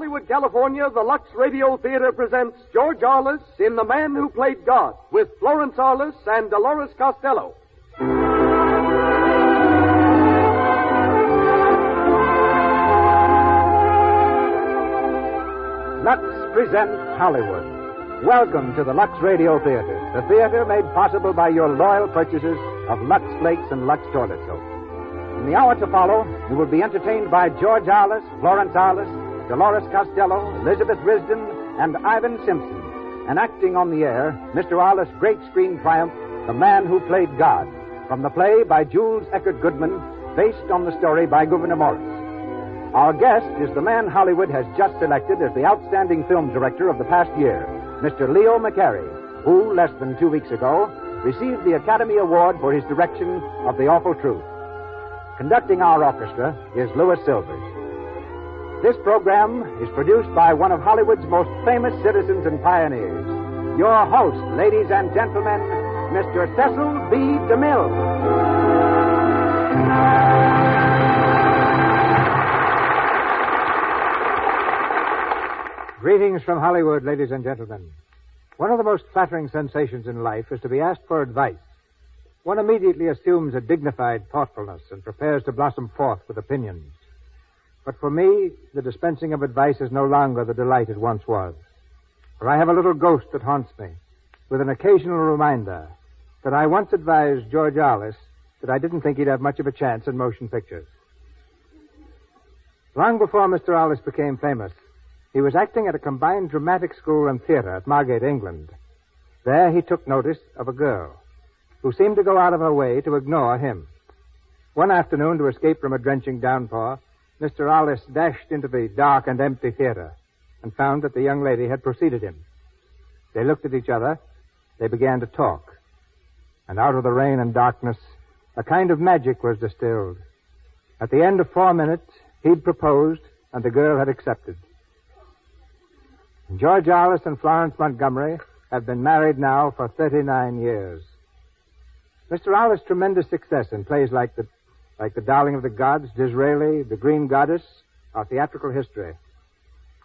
Hollywood, California, the Lux Radio Theater presents George Arliss in The Man Who Played God with Florence Arliss and Dolores Costello. Lux presents Hollywood. Welcome to the Lux Radio Theater, the theater made possible by your loyal purchases of Lux Flakes and Lux Toilet Soap. In the hour to follow, you will be entertained by George Arliss, Florence Arliss, Dolores Costello, Elizabeth Risden, and Ivan Simpson. And acting on the air, Mr. Arliss' great screen triumph, The Man Who Played God, from the play by Jules Eckert Goodman, based on the story by Gouverneur Morris. Our guest is the man Hollywood has just selected as the outstanding film director of the past year, Mr. Leo McCarey, who, less than 2 weeks ago, received the Academy Award for his direction of The Awful Truth. Conducting our orchestra is Louis Silvers. This program is produced by one of Hollywood's most famous citizens and pioneers. Your host, ladies and gentlemen, Mr. Cecil B. DeMille. Greetings from Hollywood, ladies and gentlemen. One of the most flattering sensations in life is to be asked for advice. One immediately assumes a dignified thoughtfulness and prepares to blossom forth with opinions. But for me, the dispensing of advice is no longer the delight it once was. For I have a little ghost that haunts me, with an occasional reminder that I once advised George Arliss that I didn't think he'd have much of a chance in motion pictures. Long before Mr. Arliss became famous, he was acting at a combined dramatic school and theater at Margate, England. There he took notice of a girl who seemed to go out of her way to ignore him. One afternoon, to escape from a drenching downpour, Mr. Arliss dashed into the dark and empty theater and found that the young lady had preceded him. They looked at each other. They began to talk. And out of the rain and darkness, a kind of magic was distilled. At the end of 4 minutes, he'd proposed, and the girl had accepted. George Arliss and Florence Montgomery have been married now for 39 years. Mr. Arliss' tremendous success in plays like the Darling of the Gods, Disraeli, The Green Goddess, are theatrical history.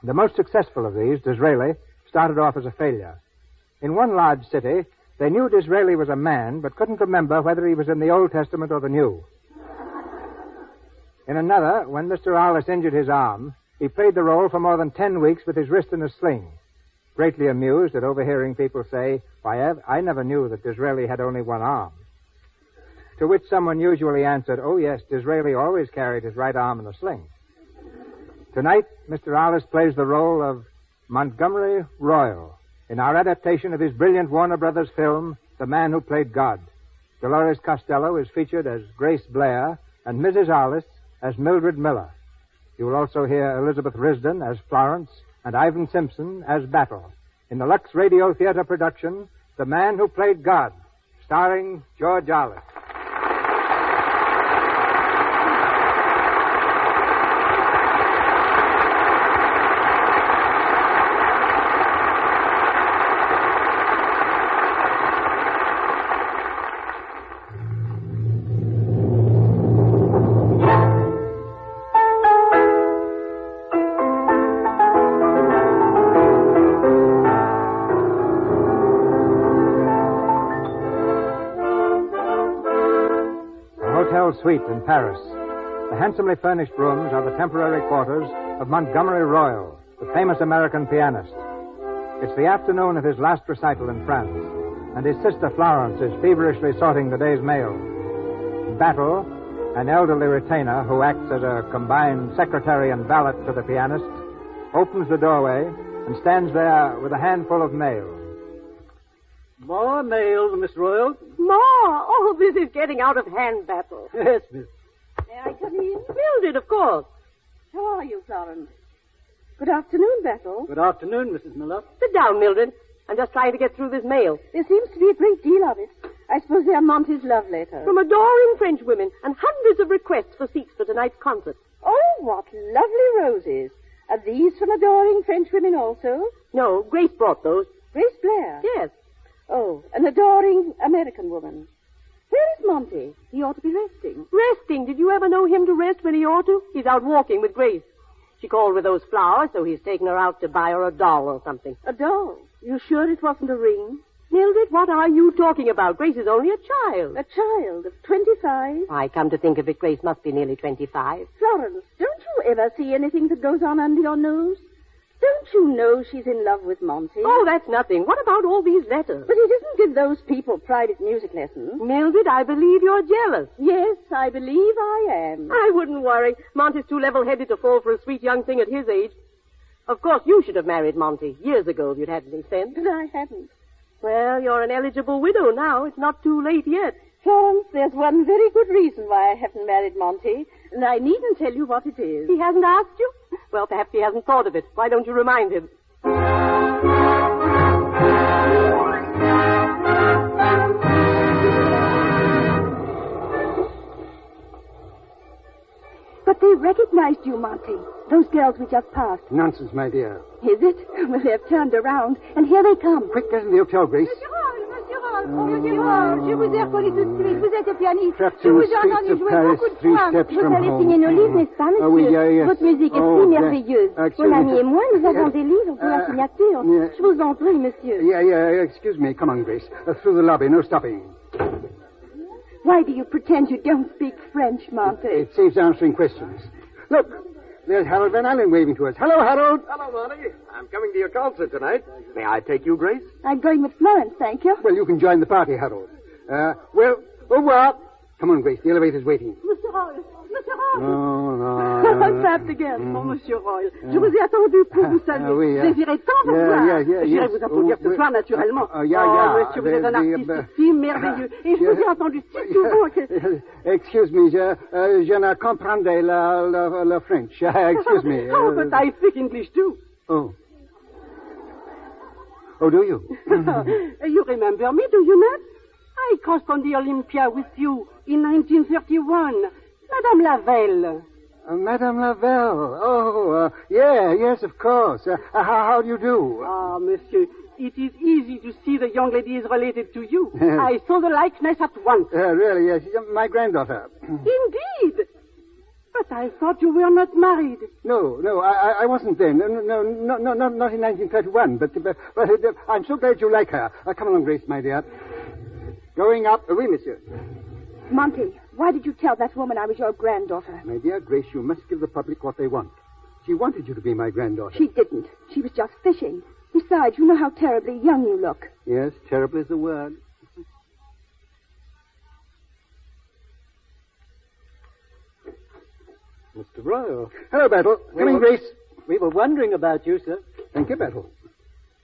The most successful of these, Disraeli, started off as a failure. In one large city, they knew Disraeli was a man, but couldn't remember whether he was in the Old Testament or the New. In another, when Mr. Arliss injured his arm, he played the role for more than 10 weeks with his wrist in a sling, greatly amused at overhearing people say, "Why, I never knew that Disraeli had only one arm." To which someone usually answered, "Oh, yes, Disraeli always carried his right arm in a sling." Tonight, Mr. Arliss plays the role of Montgomery Royal in our adaptation of his brilliant Warner Brothers film, The Man Who Played God. Dolores Costello is featured as Grace Blair and Mrs. Arliss as Mildred Miller. You will also hear Elizabeth Risden as Florence and Ivan Simpson as Battle in the Lux Radio Theater production, The Man Who Played God, starring George Arliss. Suite in Paris. The handsomely furnished rooms are the temporary quarters of Montgomery Royal, the famous American pianist. It's the afternoon of his last recital in France, and his sister Florence is feverishly sorting the day's mail. Battle, an elderly retainer who acts as a combined secretary and valet to the pianist, opens the doorway and stands there with a handful of mail. More mail, Miss Royal? More? Oh, this is getting out of hand, Battle. Yes, miss. May I come in? Mildred, of course. How are you, Florence? Good afternoon, Battle. Good afternoon, Mrs. Miller. Sit down, Mildred. I'm just trying to get through this mail. There seems to be a great deal of it. I suppose they are Monty's love letters. From adoring French women and hundreds of requests for seats for tonight's concert. Oh, what lovely roses. Are these from adoring French women also? No, Grace brought those. Grace Blair? Yes. Oh, an adoring American woman. Where is Monty? He ought to be resting. Resting? Did you ever know him to rest when he ought to? He's out walking with Grace. She called with those flowers, so he's taken her out to buy her a doll or something. A doll? You sure it wasn't a ring? Mildred, what are you talking about? Grace is only a child. A child of 25? I come to think of it, Grace must be nearly 25. Florence, don't you ever see anything that goes on under your nose? Don't you know she's in love with Monty? Oh, that's nothing. What about all these letters? But he doesn't give those people private music lessons. Mildred, I believe you're jealous. Yes, I believe I am. I wouldn't worry. Monty's too level-headed to fall for a sweet young thing at his age. Of course, you should have married Monty years ago if you'd had any sense. But I haven't. Well, you're an eligible widow now. It's not too late yet. Florence, there's one very good reason why I haven't married Monty, and I needn't tell you what it is. He hasn't asked you? Well, perhaps he hasn't thought of it. Why don't you remind him? But they recognized you, Monty. Those girls we just passed. Nonsense, my dear. Is it? Well, they've turned around, and here they come. Quick, get in the hotel, Grace. Monsieur Roll, je vous ai reconnu tout de suite. Vous êtes pianiste. Trapped Je in vous the ai streets entendu of jouer Paris, beaucoup de 3 fois. steps Vous from allez home. signer nos livres, n'est-ce pas, monsieur? Oh, oui, yes. Votre musique est Oh, si yeah. merveilleuse. Excuse Mon me. ami et moi, nous avons des livres pour la signature. yeah. Je vous en prie, monsieur. Yeah, excuse me. Come on, Grace. Through the lobby, no stopping. Why do you pretend you don't speak French, Monty? It saves answering questions. Look, there's Harold Van Allen waving to us. Hello, Harold. Hello, Monty. I'm coming to your concert tonight. May I take you, Grace? I'm going with Florence, thank you. Well, you can join the party, Harold. Well, au revoir. Come on, Grace. The elevator's waiting. Monsieur Roll, Monsieur Roll. Oh, no. I'm trapped again. Oh, Monsieur Roll. Je vous ai attendu pour vous saluer. Oui, Désirais tant vous voir. J'irai vous applaudir ce soir, naturellement. Yeah. Monsieur, vous êtes un artiste si merveilleux. Et je vous ai entendu si souvent que... Excuse me, je ne comprendais le French. Excuse me. Oh, but I speak English too. Oh. Oh, do you? You remember me, do you not? I crossed on the Olympia with you in 1931. Madame Lavelle. Madame Lavelle. Oh, yes, of course. How do you do? Ah, monsieur, it is easy to see the young lady is related to you. I saw the likeness at once. Really, yes. She's my granddaughter. Indeed. But I thought you were not married. No, I wasn't then. No, not in 1931. But I'm so glad you like her. Come along, Grace, my dear. Going up. Oui, monsieur. Monty, why did you tell that woman I was your granddaughter? My dear Grace, you must give the public what they want. She wanted you to be my granddaughter. She didn't. She was just fishing. Besides, you know how terribly young you look. Yes, terrible is the word. Mr. Royal. Hello, Battle. Come in, Grace. We were wondering about you, sir. Thank you, Battle.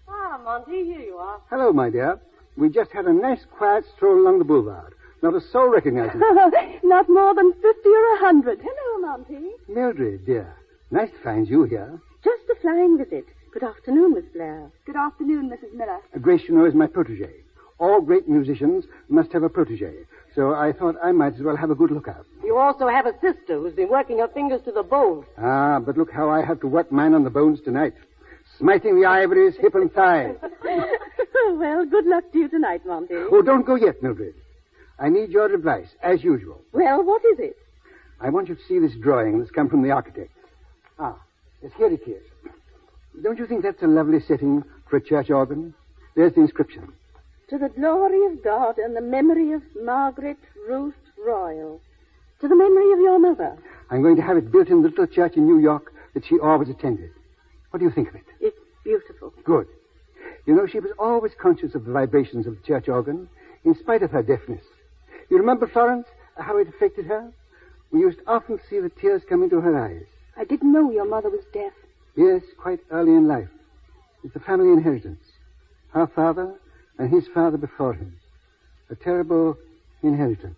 Ah, Monty, here you are. Hello, my dear. We just had a nice, quiet stroll along the boulevard. Not a soul recognizes you. Not more than 50 or 100. Hello, Monty. Mildred, dear. Nice to find you here. Just a flying visit. Good afternoon, Miss Blair. Good afternoon, Mrs. Miller. Grace, you know, is my protege. All great musicians must have a protege. So I thought I might as well have a good look out. You also have a sister who's been working her fingers to the bone. Ah, but look how I have to work mine on the bones tonight. Smiting the ivories, hip and thigh. Well, good luck to you tonight, Monty. Oh, don't go yet, Mildred. I need your advice, as usual. Well, what is it? I want you to see this drawing that's come from the architect. Ah, yes, here it is. Don't you think that's a lovely setting for a church organ? There's the inscription. To the glory of God and the memory of Margaret Ruth Royal. To the memory of your mother. I'm going to have it built in the little church in New York that she always attended. What do you think of it? It's beautiful. Good. You know, she was always conscious of the vibrations of the church organ, in spite of her deafness. You remember, Florence, how it affected her? We used often to see the tears come into her eyes. I didn't know your mother was deaf. Yes, quite early in life. It's a family inheritance. Her father and his father before him. A terrible inheritance.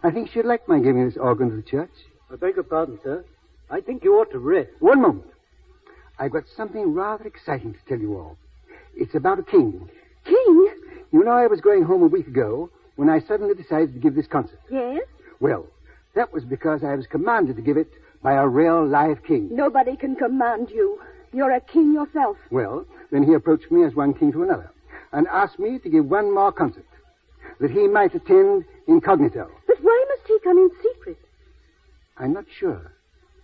I think she'd like my giving this organ to the church. I beg your pardon, sir. I think you ought to rest. One moment. I've got something rather exciting to tell you all. It's about a king. King? You know, I was going home a week ago when I suddenly decided to give this concert. Yes? Well, that was because I was commanded to give it by a real live king. Nobody can command you. You're a king yourself. Well, then he approached me as one king to another and asked me to give one more concert that he might attend incognito. But why must he come in secret? I'm not sure.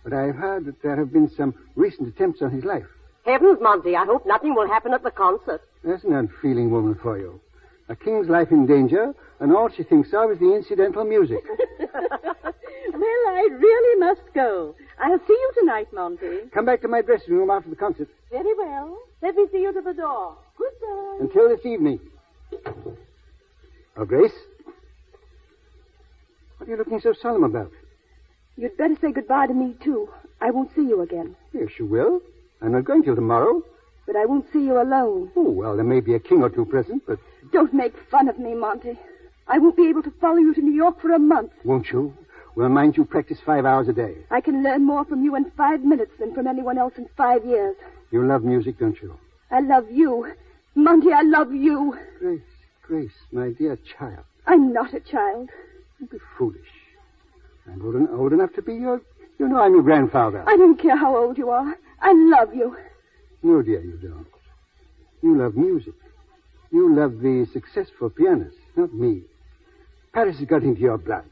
But I've heard that there have been some recent attempts on his life. Heavens, Monty, I hope nothing will happen at the concert. That's an unfeeling woman for you. A king's life in danger, and all she thinks of is the incidental music. Well, I really must go. I'll see you tonight, Monty. Come back to my dressing room after the concert. Very well. Let me see you to the door. Goodbye. Until this evening. Oh, Grace? What are you looking so solemn about? You'd better say goodbye to me, too. I won't see you again. Yes, you will. I'm not going till tomorrow. But I won't see you alone. Oh, well, there may be a king or two present, but... Don't make fun of me, Monty. I won't be able to follow you to New York for a month. Won't you? Well, mind you practice 5 hours a day. I can learn more from you in 5 minutes than from anyone else in 5 years. You love music, don't you? I love you. Monty, I love you. Grace, my dear child. I'm not a child. Don't be foolish. I'm old enough to be your... You know I'm your grandfather. I don't care how old you are. I love you. No, dear, you don't. You love music. You love the successful pianist, not me. Paris has got into your blood.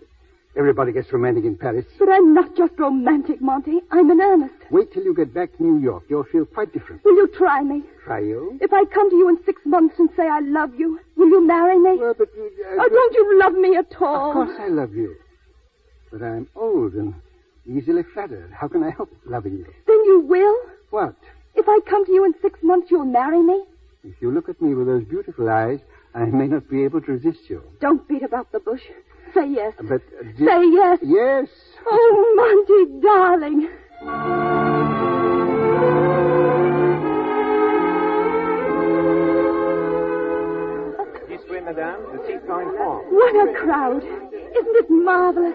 Everybody gets romantic in Paris. But I'm not just romantic, Monty. I'm in earnest. Wait till you get back to New York. You'll feel quite different. Will you try me? Try you? If I come to you in 6 months and say I love you, will you marry me? Well, but... don't you love me at all? Of course I love you. But I'm old and easily flattered. How can I help loving you? Then you will? What? If I come to you in 6 months, you'll marry me? If you look at me with those beautiful eyes, I may not be able to resist you. Don't beat about the bush. Say yes. But... Say yes. Yes. Oh, Monty, darling. This way, madame. The seat's going forward. What a crowd. Isn't it marvelous?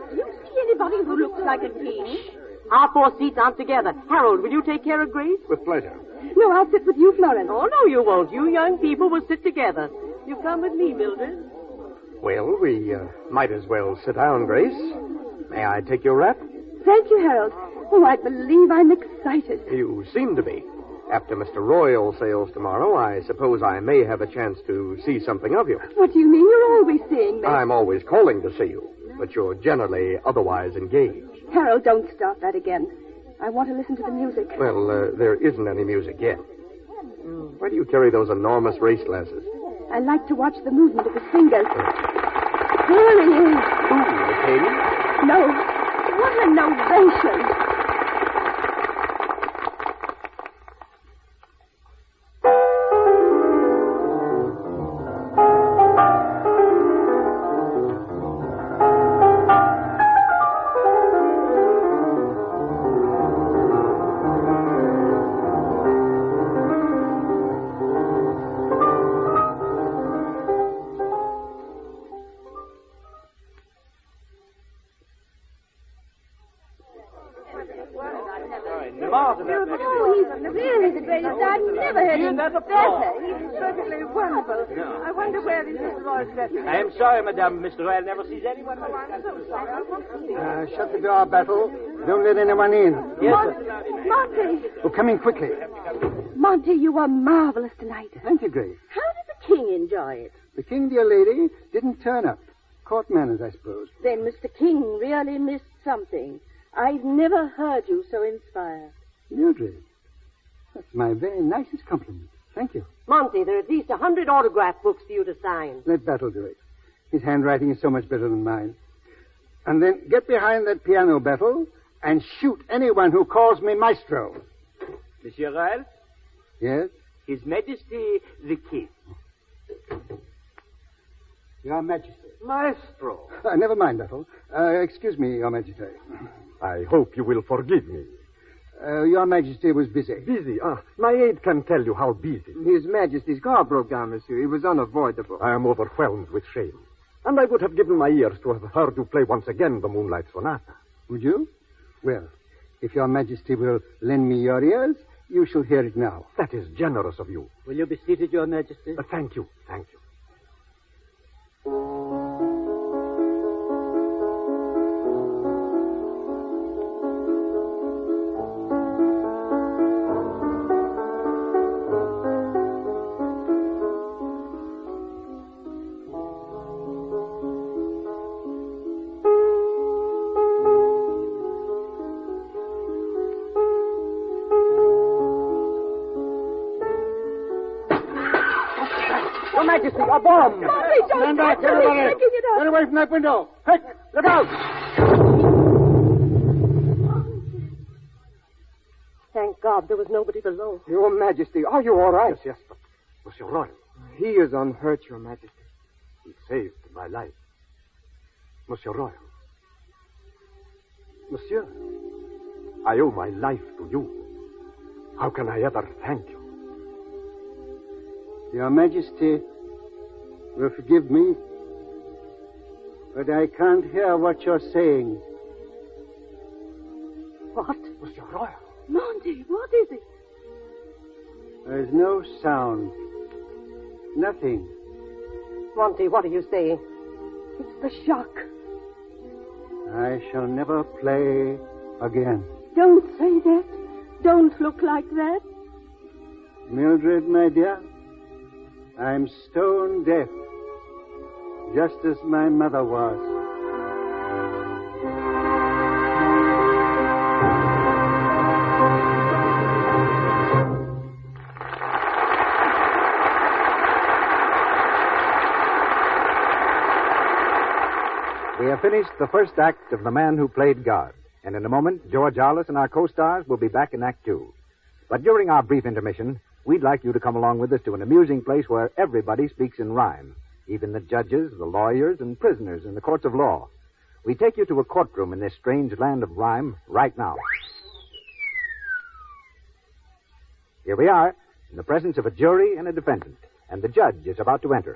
Do you see anybody who looks like a king? Our 4 seats aren't together. Harold, will you take care of Grace? With pleasure. No, I'll sit with you, Florence. Oh, no, you won't. You young people will sit together. You come with me, Mildred. Well, we might as well sit down, Grace. May I take your wrap? Thank you, Harold. Oh, I believe I'm excited. You seem to be. After Mr. Royal sails tomorrow, I suppose I may have a chance to see something of you. What do you mean? You're always seeing me. I'm always calling to see you, but you're generally otherwise engaged. Harold, don't start that again. I want to listen to the music. Well, there isn't any music yet. Why do you carry those enormous race glasses? I like to watch the movement of his fingers. There he is. Who, the king? No. What an ovation. He's really the greatest. I've never heard him better. He's perfectly wonderful. No. I wonder where is Mr. Roy's dressing. I am sorry, madame. Mr. Royal never sees anyone. I'm so sorry. Shut the door, Battle. Don't let anyone in. Yes, sir. Monty. Oh, come in quickly. Monty, you were marvelous tonight. Thank you, Grace. How did the king enjoy it? The king, dear lady, didn't turn up. Court manners, I suppose. Then Mr. King really missed something. I've never heard you so inspired. Mildred, that's my very nicest compliment. Thank you. Monty, there are at least 100 autograph books for you to sign. Let Battle do it. His handwriting is so much better than mine. And then get behind that piano, Battle, and shoot anyone who calls me maestro. Monsieur Royal, Yes? His Majesty the King. Your Majesty. Maestro. Never mind, Battle. Excuse me, Your Majesty. I hope you will forgive me. Your Majesty was busy. Busy? My aide can tell you how busy. His Majesty's car broke down, monsieur. It was unavoidable. I am overwhelmed with shame. And I would have given my ears to have heard you play once again the Moonlight Sonata. Would you? Well, if Your Majesty will lend me your ears, you shall hear it now. That is generous of you. Will you be seated, Your Majesty? Thank you. Thank you. Your Majesty, a bomb! Monty, don't Stand back, touch it. everybody. He's picking it up. Get away from that window. Quick, look out. Thank God there was nobody below. Your Majesty, are you all right? Yes, but Monsieur Royal, He is unhurt, Your Majesty. he saved my life. Monsieur Royal. Monsieur, I owe my life to you. How can I ever thank you? Your Majesty will forgive me, but I can't hear what you're saying. What? Monsieur Royal. Monty, what is it? There's no sound. Nothing. Monty, what are you saying? It's the shock. I shall never play again. Don't say that. Don't look like that. Mildred, my dear, I'm stone deaf, just as my mother was. We have finished the first act of The Man Who Played God, and in a moment, George Arliss and our co-stars will be back in Act Two. But during our brief intermission, we'd like you to come along with us to an amusing place where everybody speaks in rhyme, even the judges, the lawyers, and prisoners in the courts of law. We take you to a courtroom in this strange land of rhyme right now. Here we are, in the presence of a jury and a defendant, and the judge is about to enter.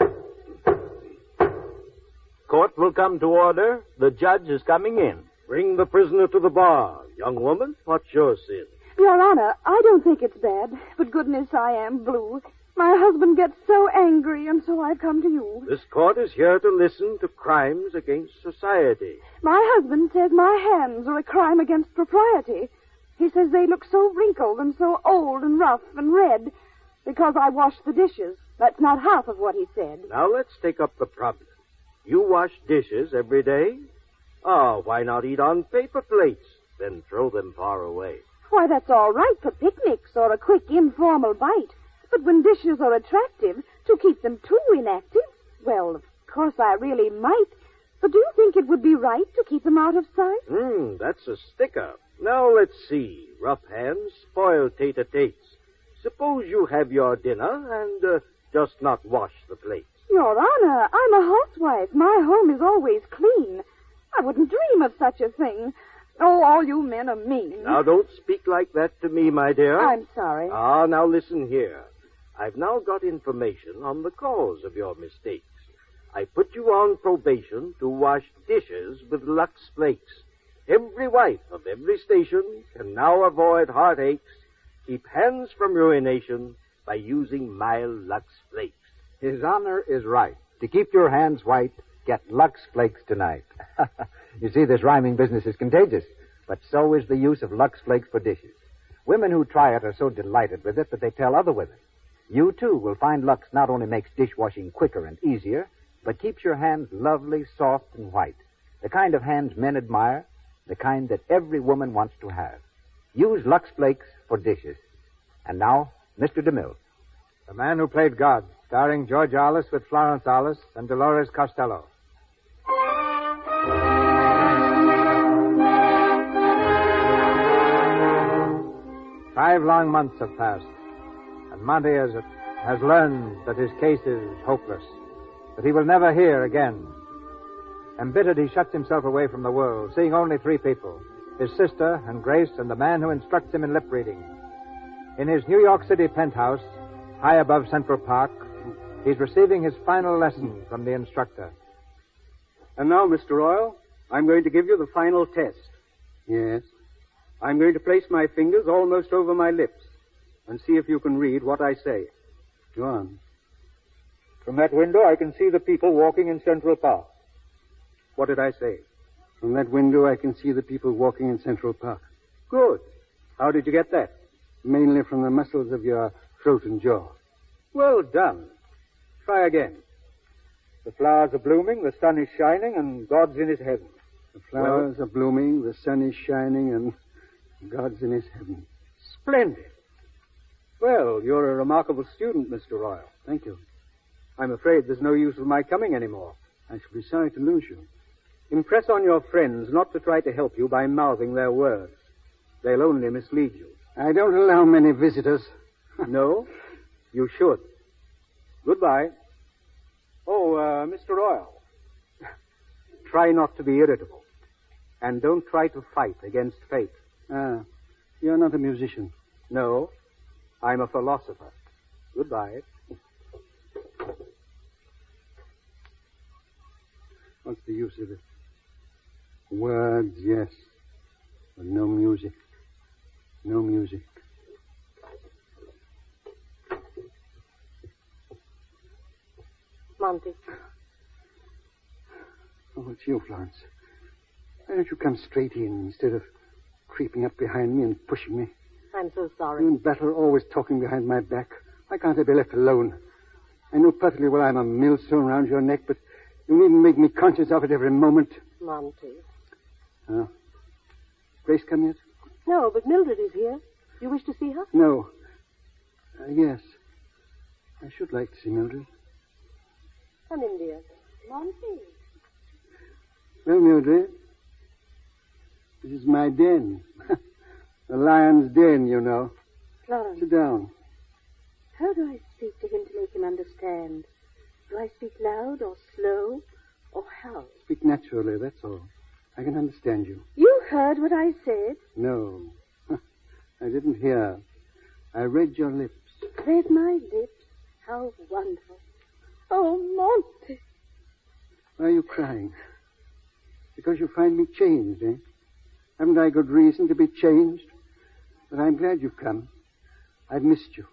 Court will come to order. The judge is coming in. Bring the prisoner to the bar. Young woman, what's your sin? Your Honor, I don't think it's bad, but goodness, I am blue. My husband gets so angry, and so I've come to you. This court is here to listen to crimes against society. My husband says my hands are a crime against propriety. He says they look so wrinkled and so old and rough and red because I wash the dishes. That's not half of what he said. Now let's take up the problem. You wash dishes every day? Oh, why not eat on paper plates, then throw them far away? Why, that's all right for picnics or a quick informal bite. But when dishes are attractive, to keep them too inactive, well, of course I really might. But do you think it would be right to keep them out of sight? That's a sticker. Now let's see. Rough hands spoil tater-tates. Suppose you have your dinner and just not wash the plates. Your Honor, I'm a housewife. My home is always clean. I wouldn't dream of such a thing. Oh, all you men are mean. Now, don't speak like that to me, my dear. I'm sorry. Now listen here. I've now got information on the cause of your mistakes. I put you on probation to wash dishes with Lux Flakes. Every wife of every station can now avoid heartaches, keep hands from ruination by using mild Lux Flakes. His Honor is right. To keep your hands white, get Lux Flakes tonight. You see, this rhyming business is contagious, but so is the use of Lux Flakes for dishes. Women who try it are so delighted with it that they tell other women. You, too, will find Lux not only makes dishwashing quicker and easier, but keeps your hands lovely, soft, and white. The kind of hands men admire, the kind that every woman wants to have. Use Lux Flakes for dishes. And now, Mr. DeMille. The Man Who Played God, starring George Arliss with Florence Arliss and Dolores Costello. Five long months have passed, and Monty has learned that his case is hopeless, that he will never hear again. Embittered, he shuts himself away from the world, seeing only three people, his sister and Grace and the man who instructs him in lip reading. In his New York City penthouse, high above Central Park, he's receiving his final lesson from the instructor. And now, Mr. Royal, I'm going to give you the final test. Yes? I'm going to place my fingers almost over my lips and see if you can read what I say. Go on. From that window, I can see the people walking in Central Park. What did I say? From that window, I can see the people walking in Central Park. Good. How did you get that? Mainly from the muscles of your throat and jaw. Well done. Try again. The flowers are blooming, the sun is shining, and God's in his heaven. The flowers are blooming, the sun is shining, and God's in his heaven. Splendid. Well, you're a remarkable student, Mr. Royal. Thank you. I'm afraid there's no use of my coming anymore. I shall be sorry to lose you. Impress on your friends not to try to help you by mouthing their words. They'll only mislead you. I don't allow many visitors. No? You should. Goodbye. Oh, Mr. Royal. Try not to be irritable. And don't try to fight against fate. You're not a musician. No, I'm a philosopher. Goodbye. What's the use of it? Words, yes. But no music. No music. Monty. Oh, it's you, Florence. Why don't you come straight in instead of creeping up behind me and pushing me? I'm so sorry. You and Battle are always talking behind my back. Why can't I be left alone? I know perfectly well I'm a millstone around your neck, but you needn't make me conscious of it every moment. Monty. Oh. Grace come yet? No, but Mildred is here. You wish to see her? No. Yes. I should like to see Mildred. Come in, dear. Monty. Well, Mildred, this is my den. The lion's den, you know. Florence. Sit down. How do I speak to him to make him understand? Do I speak loud or slow or how? Speak naturally, that's all. I can understand you. You heard what I said? No. I didn't hear. I read your lips. Read my lips? How wonderful. Oh, Monty. Why are you crying? Because you find me changed, eh? Haven't I good reason to be changed? But I'm glad you've come. I've missed you.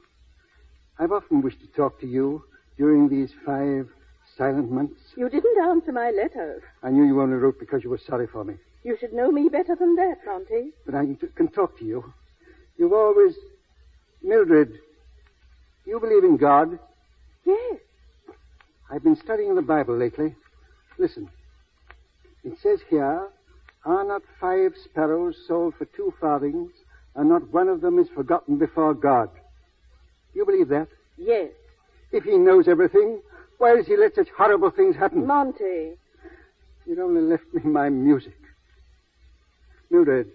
I've often wished to talk to you during these 5 silent months. You didn't answer my letters. I knew you only wrote because you were sorry for me. You should know me better than that, Monty. But I can talk to you. You've always... Mildred, you believe in God? Yes. I've been studying the Bible lately. Listen. It says here, are not 5 sparrows sold for 2 farthings, and not one of them is forgotten before God? You believe that? Yes. If he knows everything, why does he let such horrible things happen? Monty. You'd only left me my music. Mildred,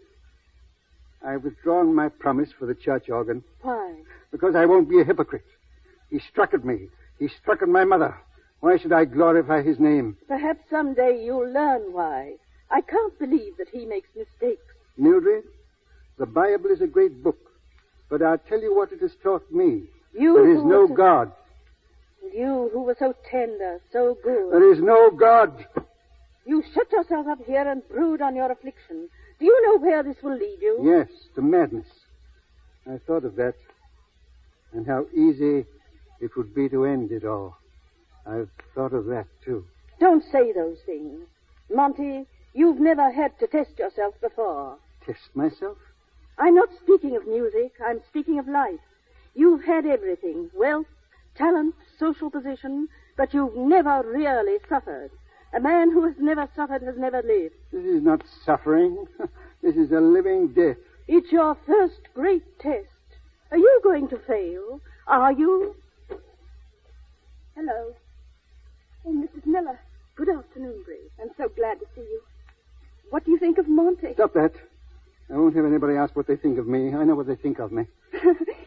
I've withdrawn my promise for the church organ. Why? Because I won't be a hypocrite. He struck at me. He struck at my mother. Why should I glorify his name? Perhaps someday you'll learn why. I can't believe that he makes mistakes. Mildred, the Bible is a great book. But I'll tell you what it has taught me. There is no God. You who were so tender, so good. There is no God. You shut yourself up here and brood on your affliction. Do you know where this will lead you? Yes, to madness. I thought of that. And how easy it would be to end it all. I've thought of that, too. Don't say those things. Monty, you've never had to test yourself before. Test myself? I'm not speaking of music. I'm speaking of life. You've had everything. Wealth, talent, social position, but you've never really suffered. A man who has never suffered has never lived. This is not suffering. This is a living death. It's your first great test. Are you going to fail? Are you? Hello. Oh, Mrs. Miller. Good afternoon, Grace. I'm so glad to see you. What do you think of Monty? Stop that. I won't have anybody ask what they think of me. I know what they think of me.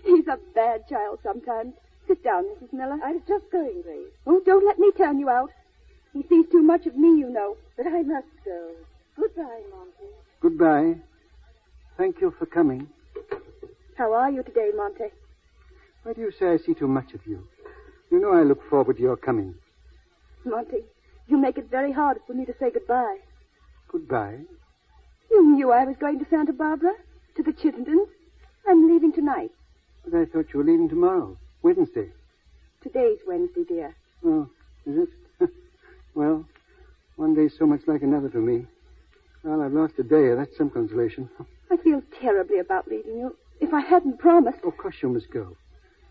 He's a bad child sometimes. Sit down, Mrs. Miller. I was just going, Grace. Oh, don't let me turn you out. He sees too much of me, you know. But I must go. Goodbye, Monty. Goodbye. Thank you for coming. How are you today, Monty? Why do you say I see too much of you? You know I look forward to your coming. Monty, you make it very hard for me to say goodbye. Goodbye? You knew I was going to Santa Barbara, to the Chittendens. I'm leaving tonight. But I thought you were leaving tomorrow, Wednesday. Today's Wednesday, dear. Oh, is it? Well, one day's so much like another to me. Well, I've lost a day. That's some consolation. I feel terribly about leaving you. If I hadn't promised... Of course you must go.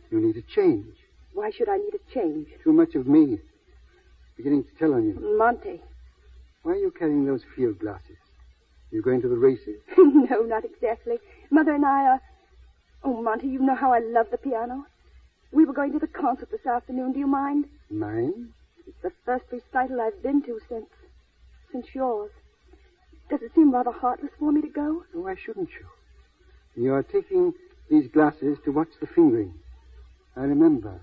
You need a change. Why should I need a change? Too much of me. Beginning to tell on you. Monty. Why are you carrying those field glasses? You going to the races? No, not exactly. Mother and I are... Oh, Monty, you know how I love the piano. We were going to the concert this afternoon. Do you mind? Mine? It's the first recital I've been to since yours. Does it seem rather heartless for me to go? Oh, why shouldn't you? You are taking these glasses to watch the fingering. I remember.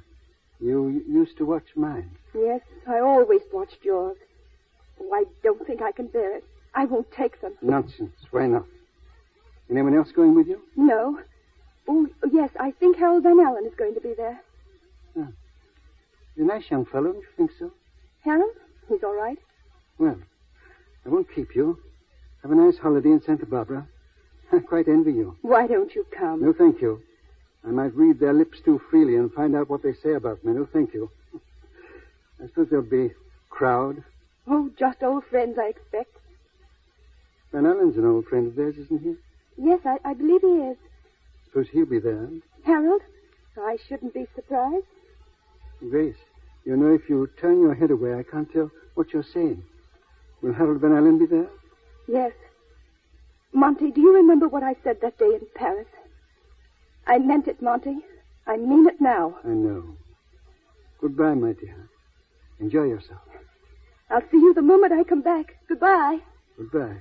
You used to watch mine. Yes, I always watched yours. Oh, I don't think I can bear it. I won't take them. Nonsense. Why not? Anyone else going with you? No. Oh, yes, I think Harold Van Allen is going to be there. Ah. He's a nice young fellow, don't you think so? Harold? He's all right. Well, I won't keep you. Have a nice holiday in Santa Barbara. I quite envy you. Why don't you come? No, thank you. I might read their lips too freely and find out what they say about me. No, thank you. I suppose there'll be a crowd. Oh, just old friends, I expect. Van Allen's an old friend of theirs, isn't he? Yes, I believe he is. Suppose he'll be there. Harold? I shouldn't be surprised. Grace, you know, if you turn your head away, I can't tell what you're saying. Will Harold Van Allen be there? Yes. Monty, do you remember what I said that day in Paris? I meant it, Monty. I mean it now. I know. Goodbye, my dear. Enjoy yourself. I'll see you the moment I come back. Goodbye. Goodbye.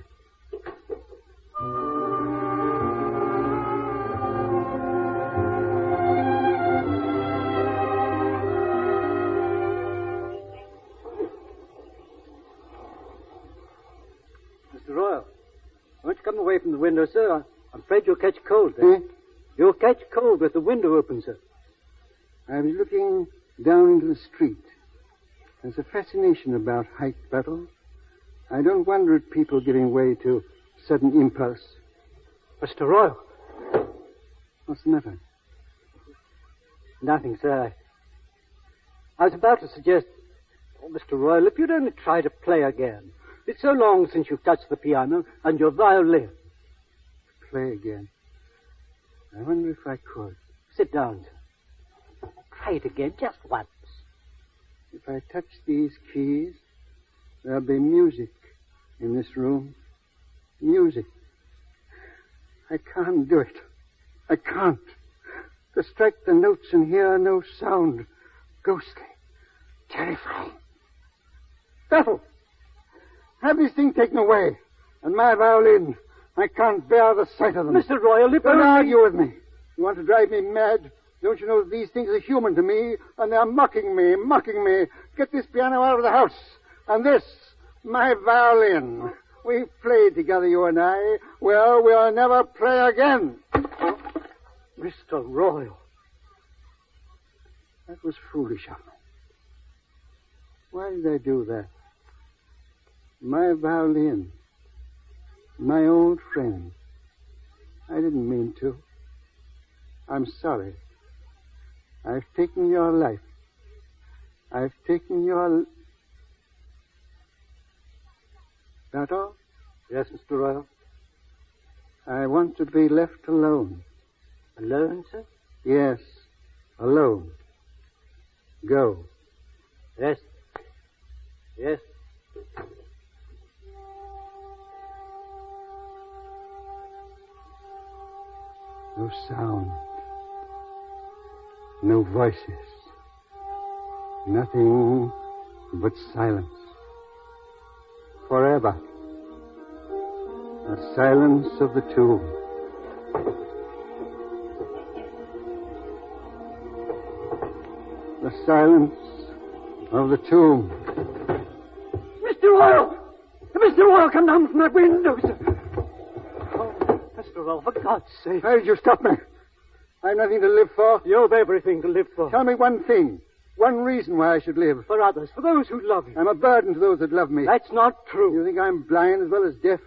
Mr. Royal, won't you come away from the window, sir? I'm afraid you'll catch cold there. You'll catch cold with the window open, sir. I was looking down into the street. There's a fascination about height battle. I don't wonder at people giving way to sudden impulse. Mr. Royal. What's the matter? Nothing, sir. I was about to suggest, Mr. Royal, if you'd only try to play again. It's so long since you've touched the piano and your violin. Play again. I wonder if I could. Sit down, sir. Try it again, just once. If I touch these keys, there'll be music in this room. Music. I can't do it. I can't. To strike the notes and hear no sound. Ghostly. Terrifying. Bethel! Have this thing taken away. And my violin. I can't bear the sight of them. Mr. Royal, if Don't argue with me. You want to drive me mad? Don't you know that these things are human to me, and they're mocking me, mocking me. Get this piano out of the house. And this, my violin. We've played together, you and I. Well, we'll never play again. Mr. Royal. That was foolish of me. Why did I do that? My violin. My old friend. I didn't mean to. I'm sorry. I've taken your life. I've taken your... That all? Yes, Mr. Royal. I want to be left alone. Alone, sir? Yes, alone. Go. Yes. Yes. No sound. No voices. Nothing but silence. Forever. The silence of the tomb. The silence of the tomb. Mr. Royal! Mr. Royal, come down from that window, sir. Oh, Mr. Royal, for God's sake. Why did you stop me? I've nothing to live for. You've everything to live for. Tell me one thing. One reason why I should live. For others, for those who love you. I'm a burden to those that love me. That's not true. You think I'm blind as well as deaf?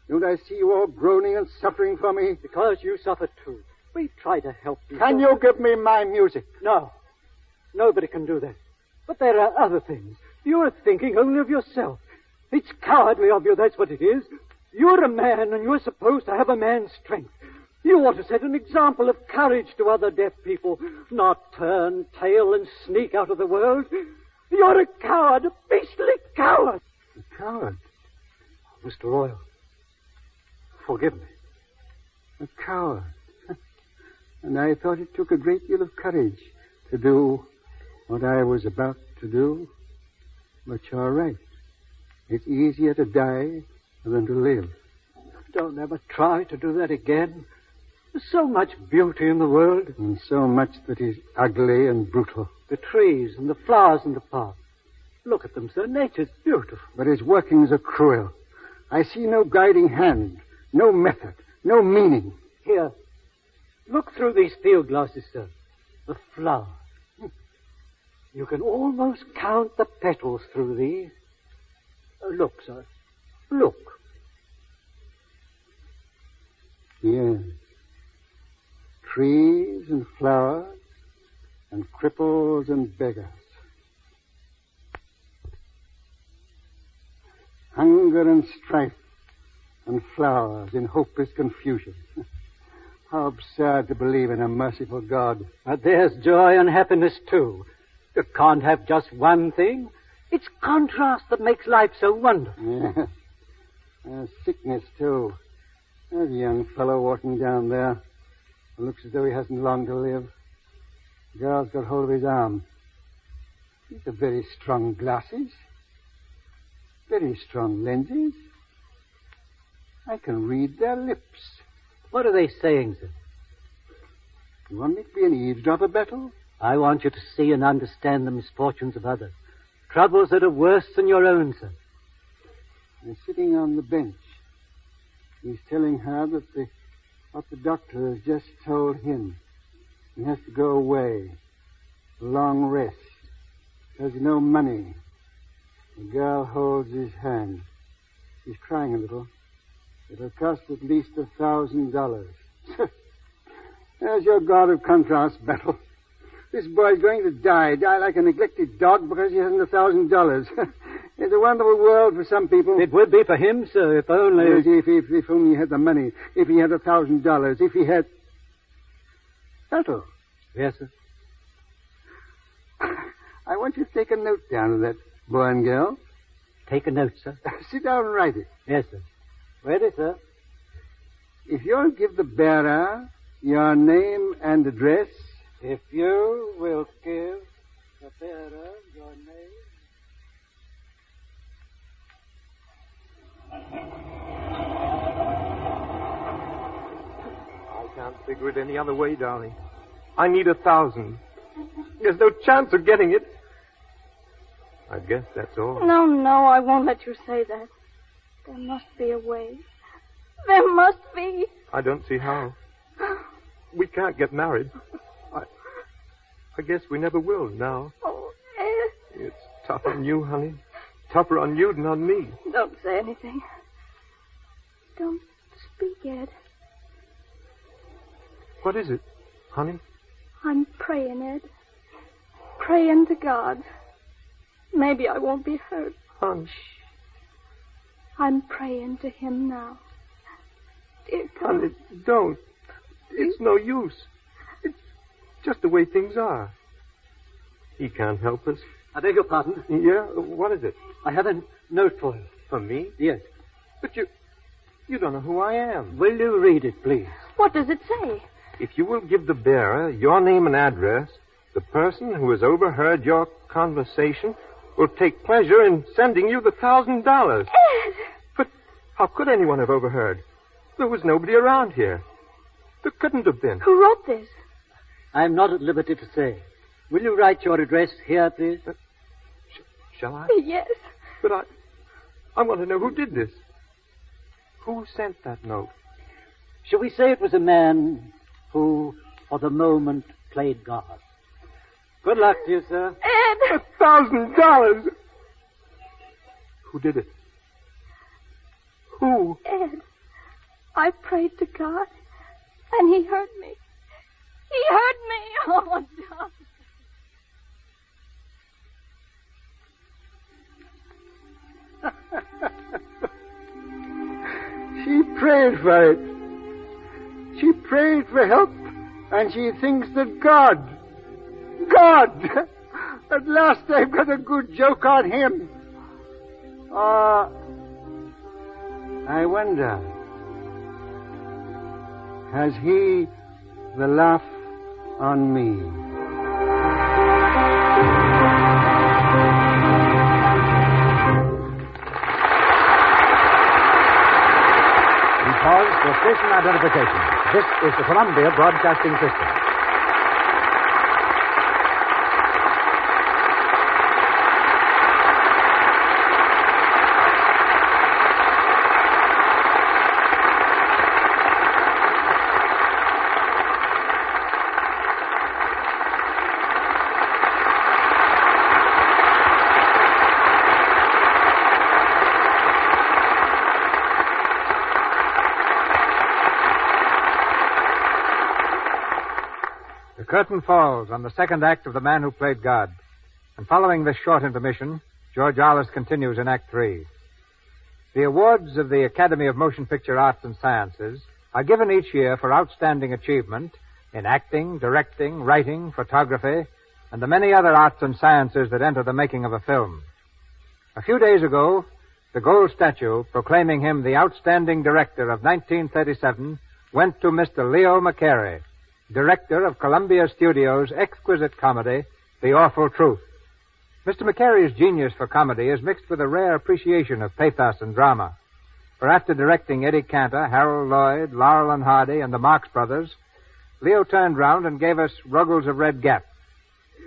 Don't I see you all groaning and suffering for me? Because you suffer too. We try to help you. Can you give me my music? No. Nobody can do that. But there are other things. You're thinking only of yourself. It's cowardly of you, that's what it is. You're a man, and you're supposed to have a man's strength. You ought to set an example of courage to other deaf people, not turn tail and sneak out of the world. You're a coward, a beastly coward. A coward? Mr. Royal, forgive me. A coward? And I thought it took a great deal of courage to do what I was about to do. But you're right. It's easier to die than to live. Don't ever try to do that again. There's so much beauty in the world. And so much that is ugly and brutal. The trees and the flowers in the park. Look at them, sir. Nature's beautiful. But its workings are cruel. I see no guiding hand, no method, no meaning. Here, look through these field glasses, sir. The flowers. You can almost count the petals through these. Look, sir. Look. Yes. Trees and flowers and cripples and beggars. Hunger and strife and flowers in hopeless confusion. How absurd to believe in a merciful God. But there's joy and happiness, too. You can't have just one thing. It's contrast that makes life so wonderful. Yes. Sickness, too. There's a young fellow walking down there. Looks as though he hasn't long to live. The girl's got hold of his arm. These are very strong glasses. Very strong lenses. I can read their lips. What are they saying, sir? You want me to be an eavesdropper, Bettel? I want you to see and understand the misfortunes of others. Troubles that are worse than your own, sir. They're sitting on the bench. He's telling her that what the doctor has just told him. He has to go away. A long rest. There's no money. The girl holds his hand. He's crying a little. It'll cost at least $1,000. There's your god of contrast, Bettel. This boy's going to die like a neglected dog because he hasn't $1,000. It's a wonderful world for some people. It would be for him, sir, if only... If only he had the money. If he had $1,000. If he had... Bettel. Yes, sir? I want you to take a note down of that boy and girl. Take a note, sir. Sit down and write it. Yes, sir. Ready, sir? If you'll give the bearer your name and address... If you will give the bearer your name... I can't figure it any other way, darling. I need 1,000. There's no chance of getting it. I guess that's all. No, I won't let you say that. There must be a way. There must be. I don't see how. We can't get married. I guess we never will now. Oh, Ed. It's tough on you, honey. Tougher on you than on me. Don't say anything. Don't speak, Ed. What is it, honey? I'm praying, Ed. Praying to God. Maybe I won't be hurt. Honey. I'm praying to him now. Dear God. Honey, don't. It's no use. It's just the way things are. He can't help us. I beg your pardon? Yeah? What is it? I have a note for you. For me? Yes. But you don't know who I am. Will you read it, please? What does it say? If you will give the bearer your name and address, the person who has overheard your conversation will take pleasure in sending you the $1,000. Ed! But how could anyone have overheard? There was nobody around here. There couldn't have been. Who wrote this? I'm not at liberty to say. Will you write your address here, please? Shall I? Yes. But I want to know who did this. Who sent that note? Shall we say it was a man who, for the moment, played God? Good luck to you, sir. Ed! $1,000! Who did it? Who? Ed, I prayed to God, and he heard me. He heard me. Oh, darling. She prayed for it. She prayed for help, and she thinks that God, at last I've got a good joke on him. I wonder, has he the laugh on me? This is the Columbia Broadcasting System. The curtain falls on the second act of The Man Who Played God. And following this short intermission, George Arliss continues in Act 3. The awards of the Academy of Motion Picture Arts and Sciences are given each year for outstanding achievement in acting, directing, writing, photography, and the many other arts and sciences that enter the making of a film. A few days ago, the gold statue proclaiming him the outstanding director of 1937 went to Mr. Leo McCarey, director of Columbia Studios' exquisite comedy, The Awful Truth. Mr. McCarey's genius for comedy is mixed with a rare appreciation of pathos and drama. For after directing Eddie Cantor, Harold Lloyd, Laurel and Hardy, and the Marx Brothers, Leo turned round and gave us Ruggles of Red Gap.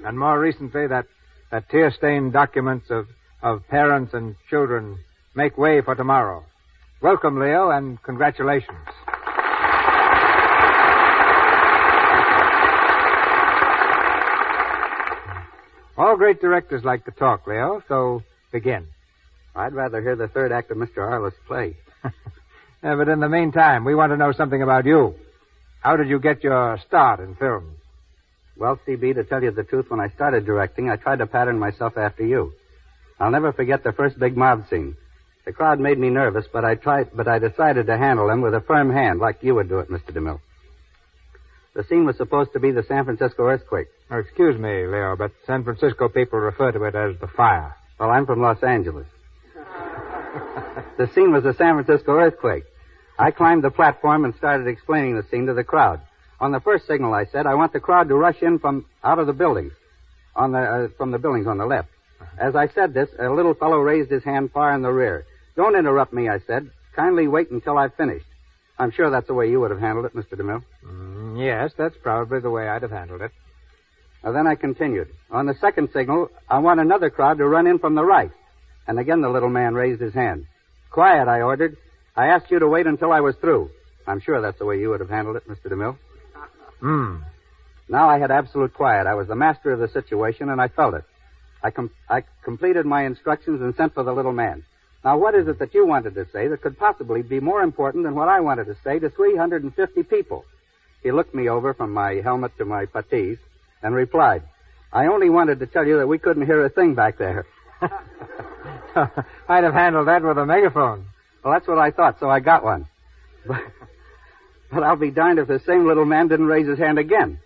And more recently, that tear-stained documents of parents and children make way for tomorrow. Welcome, Leo, and congratulations. All great directors like to talk, Leo, so begin. I'd rather hear the third act of Mr. Arliss' play. Yeah, but in the meantime, we want to know something about you. How did you get your start in film? Well, C.B., to tell you the truth, when I started directing, I tried to pattern myself after you. I'll never forget the first big mob scene. The crowd made me nervous, but I decided to handle them with a firm hand, like you would do it, Mr. DeMille. The scene was supposed to be the San Francisco earthquake. Oh, excuse me, Leo, but San Francisco people refer to it as the fire. Well, I'm from Los Angeles. The scene was the San Francisco earthquake. I climbed the platform and started explaining the scene to the crowd. On the first signal, I said, I want the crowd to rush in from out of the buildings, from the buildings on the left. As I said this, a little fellow raised his hand far in the rear. Don't interrupt me, I said. Kindly wait until I've finished. I'm sure that's the way you would have handled it, Mr. DeMille. Yes, that's probably the way I'd have handled it. Then I continued. On the second signal, I want another crowd to run in from the right. And again the little man raised his hand. Quiet, I ordered. I asked you to wait until I was through. I'm sure that's the way you would have handled it, Mr. DeMille. Now I had absolute quiet. I was the master of the situation, and I felt it. I completed my instructions and sent for the little man. Now, what is it that you wanted to say that could possibly be more important than what I wanted to say to 350 people? He looked me over from my helmet to my puttees and replied, I only wanted to tell you that we couldn't hear a thing back there. I'd have handled that with a megaphone. Well, that's what I thought, so I got one. But I'll be darned if the same little man didn't raise his hand again.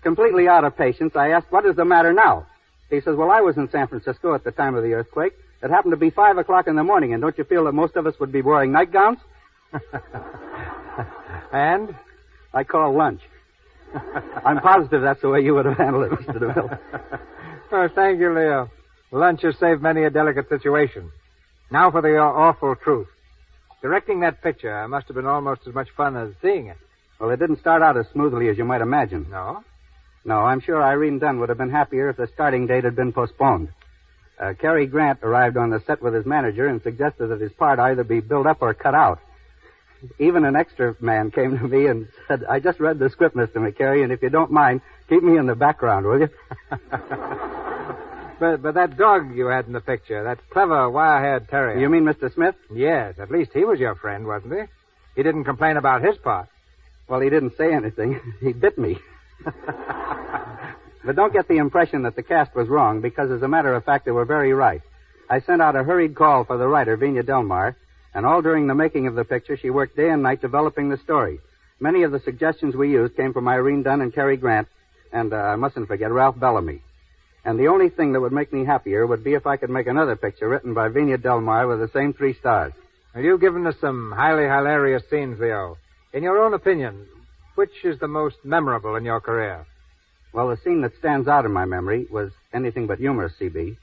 Completely out of patience, I asked, what is the matter now? He says, well, I was in San Francisco at the time of the earthquake. It happened to be 5 o'clock in the morning, and don't you feel that most of us would be wearing nightgowns? And? I call lunch. I'm positive that's the way you would have handled it, Mr. DeMille. Oh, thank you, Leo. Lunch has saved many a delicate situation. Now for the awful truth. Directing that picture must have been almost as much fun as seeing it. Well, it didn't start out as smoothly as you might imagine. No? No, I'm sure Irene Dunn would have been happier if the starting date had been postponed. Cary Grant arrived on the set with his manager and suggested that his part either be built up or cut out. Even an extra man came to me and said, I just read the script, Mr. McCary, and if you don't mind, keep me in the background, will you? But that dog you had in the picture, that clever wire-haired terrier. You mean Mr. Smith? Yes, at least he was your friend, wasn't he? He didn't complain about his part. Well, he didn't say anything. He bit me. But don't get the impression that the cast was wrong, because as a matter of fact, they were very right. I sent out a hurried call for the writer, Vina Delmar, and all during the making of the picture, she worked day and night developing the story. Many of the suggestions we used came from Irene Dunn and Cary Grant, and I mustn't forget Ralph Bellamy. And the only thing that would make me happier would be if I could make another picture written by Vina Delmar with the same 3 stars. Well, you've given us some highly hilarious scenes, Leo. In your own opinion, which is the most memorable in your career? Well, the scene that stands out in my memory was anything but humorous, C.B.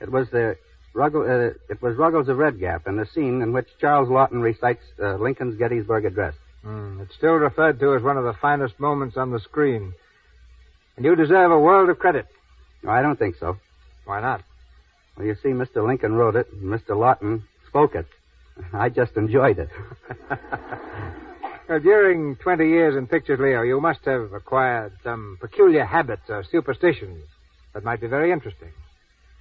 It was Ruggles of Red Gap, and the scene in which Charles Lawton recites Lincoln's Gettysburg Address. It's still referred to as one of the finest moments on the screen. And you deserve a world of credit. No, I don't think so. Why not? Well, you see, Mr. Lincoln wrote it, and Mr. Lawton spoke it. I just enjoyed it. Well, during 20 years in pictures, Leo, you must have acquired some peculiar habits or superstitions that might be very interesting.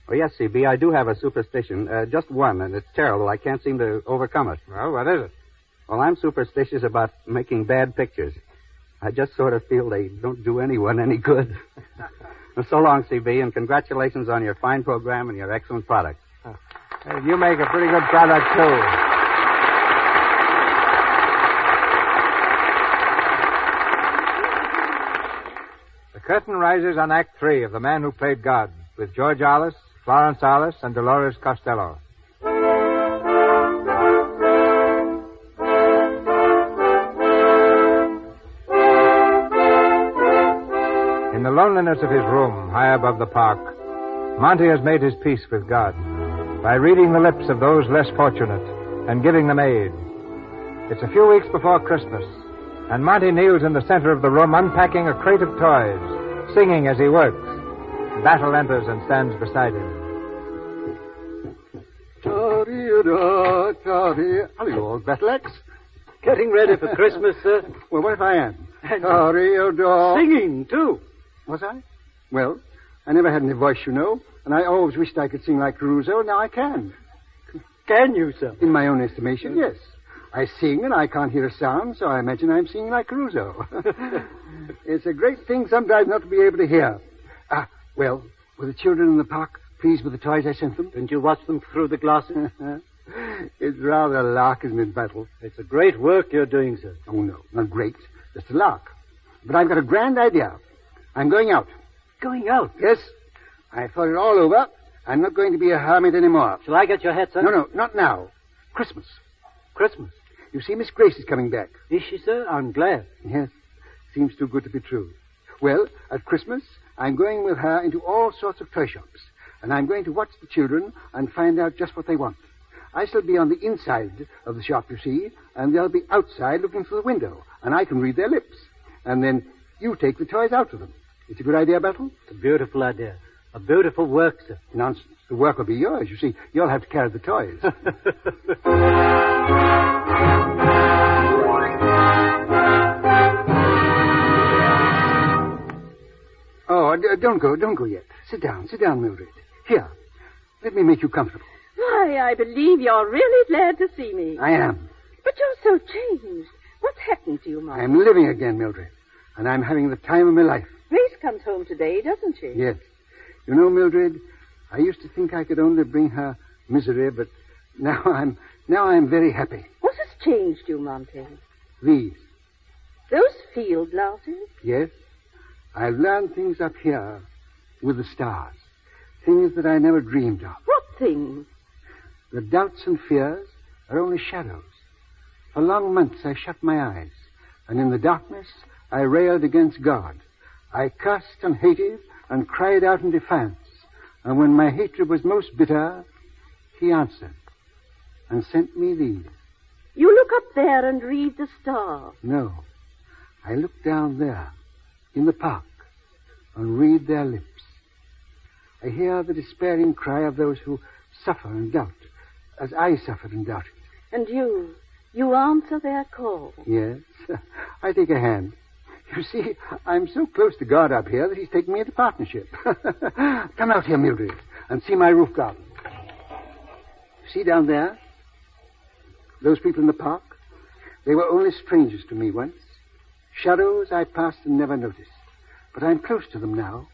Oh, yes, C.B., I do have a superstition. Just one, and it's terrible. I can't seem to overcome it. Well, what is it? Well, I'm superstitious about making bad pictures. I just sort of feel they don't do anyone any good. Well, so long, C.B., and congratulations on your fine program and your excellent product. You make a pretty good product, too. The curtain rises on Act 3 of The Man Who Played God, with George Arliss, Florence Arliss, and Dolores Costello. In the loneliness of his room, high above the park, Monty has made his peace with God by reading the lips of those less fortunate and giving them aid. It's a few weeks before Christmas, and Monty kneels in the center of the room unpacking a crate of toys, singing as he works. Battle enters and stands beside him. Hello, old Battleaxe. Getting ready for Christmas, sir? Well, what if I am? Singing, too. Was I? Well, I never had any voice, you know, and I always wished I could sing like Caruso. Now I can. Can you, sir? In my own estimation, yes. I sing and I can't hear a sound, so I imagine I'm singing like Caruso. It's a great thing sometimes not to be able to hear. Well, were the children in the park pleased with the toys I sent them? Didn't you watch them through the glasses? It's rather a lark, isn't it, Battle? It's a great work you're doing, sir. Oh, no, not great. Just a lark. But I've got a grand idea. I'm going out. Going out? Yes. I thought it all over. I'm not going to be a hermit anymore. Shall I get your hat, sir? No, not now. Christmas. Christmas? You see, Miss Grace is coming back. Is she, sir? I'm glad. Yes. Seems too good to be true. Well, at Christmas, I'm going with her into all sorts of toy shops. And I'm going to watch the children and find out just what they want. I shall be on the inside of the shop, you see, and they'll be outside looking through the window, and I can read their lips. And then you take the toys out to them. It's a good idea, Battle? It's a beautiful idea. A beautiful work, sir. Nonsense. The work will be yours. You see, you'll have to carry the toys. Oh, don't go yet. Sit down, Mildred. Here, let me make you comfortable. Why, I believe you're really glad to see me. I am. But you're so changed. What's happened to you, Mom? I'm living again, Mildred. And I'm having the time of my life. Grace comes home today, doesn't she? Yes. You know, Mildred, I used to think I could only bring her misery, but now I'm very happy. What has changed you, Monty? These. Those field glasses? Yes. I've learned things up here with the stars. Things that I never dreamed of. What things? The doubts and fears are only shadows. For long months I shut my eyes, and in the darkness I railed against God. I cursed and hated and cried out in defiance. And when my hatred was most bitter, he answered and sent me these. You look up there and read the stars. No. I look down there in the park and read their lips. I hear the despairing cry of those who suffer and doubt, as I suffered and doubted. And you answer their call. Yes, I take a hand. You see, I'm so close to God up here that he's taken me into partnership. Come out here, Mildred, and see my roof garden. See down there? Those people in the park? They were only strangers to me once. Shadows I passed and never noticed. But I'm close to them now.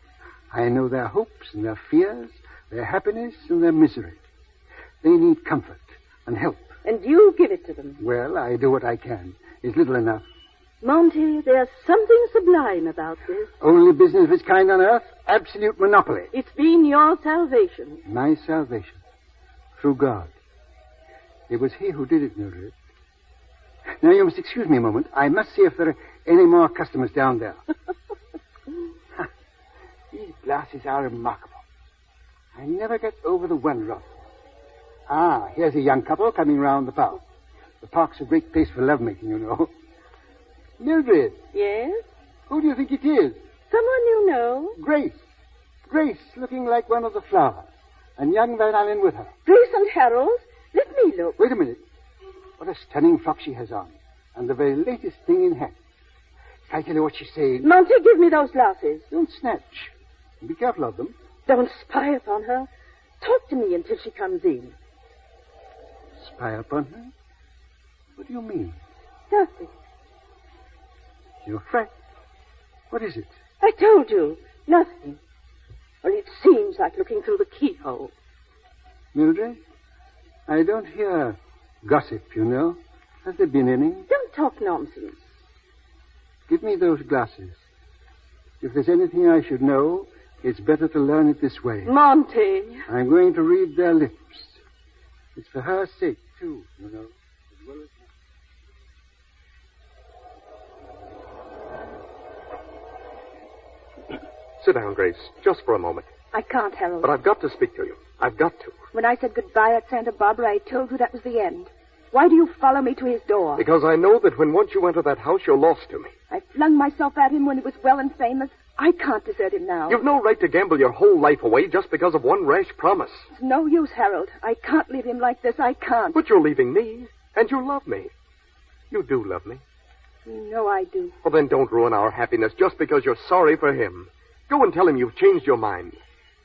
I know their hopes and their fears, their happiness and their misery. They need comfort and help. And you give it to them. Well, I do what I can. It's little enough. Monty, there's something sublime about this. Only business of its kind on earth? Absolute monopoly. It's been your salvation. My salvation. Through God. It was he who did it, Mildred. Now, you must excuse me a moment. I must see if there are any more customers down there. These glasses are remarkable. I never get over the wonder of them. Here's a young couple coming round the park. The park's a great place for lovemaking, you know. Mildred, Yes? who do you think it is? Someone you know? Grace. Grace, looking like one of the flowers. And young Van Allen with her. Grace and Harold? Let me look. Wait a minute. What a stunning frock she has on. And the very latest thing in hat. I tell you what she's saying. Monty, give me those glasses. Don't snatch. Be careful of them. Don't spy upon her. Talk to me until she comes in. Spy upon her? What do you mean? Nothing. You're frightened. What is it? I told you. Nothing. Well, it seems like looking through the keyhole. Mildred, I don't hear gossip, you know. Has there been any? Don't talk nonsense. Give me those glasses. If there's anything I should know, it's better to learn it this way. Monty. I'm going to read their lips. It's for her sake, too, you know, as well as mine. Sit down, Grace, just for a moment. I can't, Harold. But I've got to speak to you. I've got to. When I said goodbye at Santa Barbara, I told you that was the end. Why do you follow me to his door? Because I know that when once you enter that house, you're lost to me. I flung myself at him when he was well and famous. I can't desert him now. You've no right to gamble your whole life away just because of one rash promise. It's no use, Harold. I can't leave him like this. I can't. But you're leaving me, and you love me. You do love me. You know I do. Well, then don't ruin our happiness just because you're sorry for him. Go and tell him you've changed your mind.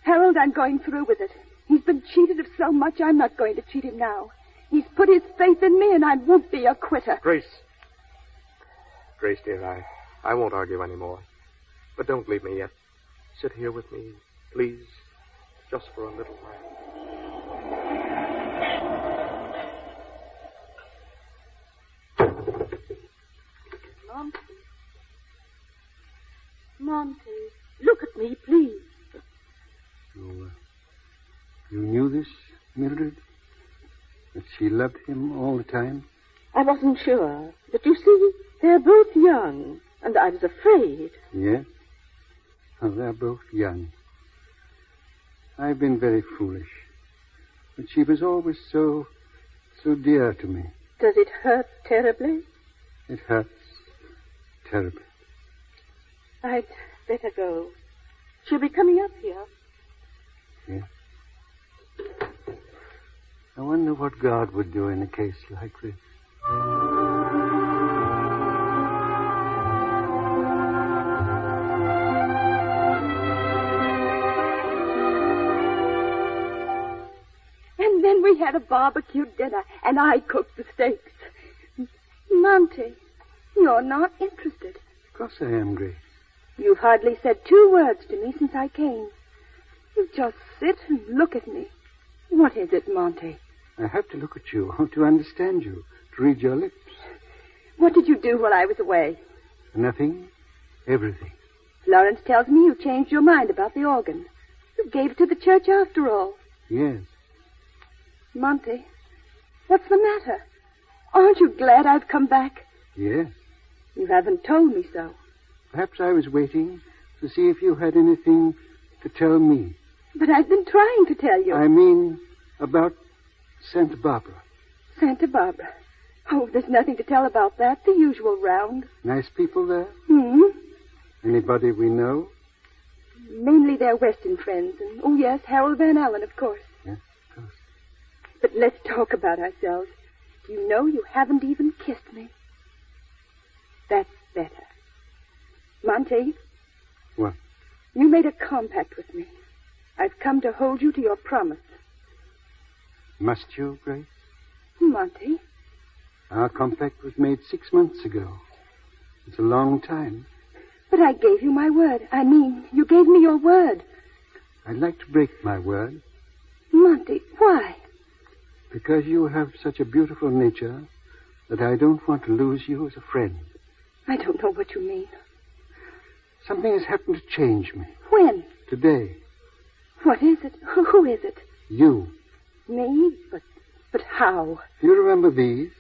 Harold, I'm going through with it. He's been cheated of so much, I'm not going to cheat him now. He's put his faith in me, and I won't be a quitter. Grace, dear, I won't argue anymore. But don't leave me yet. Sit here with me, please, just for a little while. Monty, look at me, please. You knew this, Mildred? That she loved him all the time? I wasn't sure. But you see, they're both young, and I was afraid. Yes? Oh, they're both young. I've been very foolish. But she was always so dear to me. Does it hurt terribly? It hurts terribly. I'd better go. She'll be coming up here. Yes. I wonder what God would do in a case like this. And then we had a barbecue dinner, and I cooked the steaks. Monty, you're not interested. Of course I am, Grace. You've hardly said 2 words to me since I came. You just sit and look at me. What is it, Monty? I have to look at you to understand you, to read your lips. What did you do while I was away? Nothing. Everything. Florence tells me you changed your mind about the organ. You gave it to the church after all. Yes. Monty, what's the matter? Aren't you glad I've come back? Yes. You haven't told me so. Perhaps I was waiting to see if you had anything to tell me. But I've been trying to tell you. I mean, about Santa Barbara. Santa Barbara. Oh, there's nothing to tell about that. The usual round. Nice people there? Anybody we know? Mainly their Western friends. And, oh, yes, Harold Van Allen, of course. Yes, of course. But let's talk about ourselves. You know you haven't even kissed me. That's better. Monty. What? You made a compact with me. I've come to hold you to your promise. Must you, Grace? Monty. Our compact was made 6 months ago. It's a long time. But I gave you my word. I mean, you gave me your word. I'd like to break my word. Monty, why? Because you have such a beautiful nature that I don't want to lose you as a friend. I don't know what you mean. Something has happened to change me. When? Today. What is it? Who is it? You. Me? But how? Do you remember these?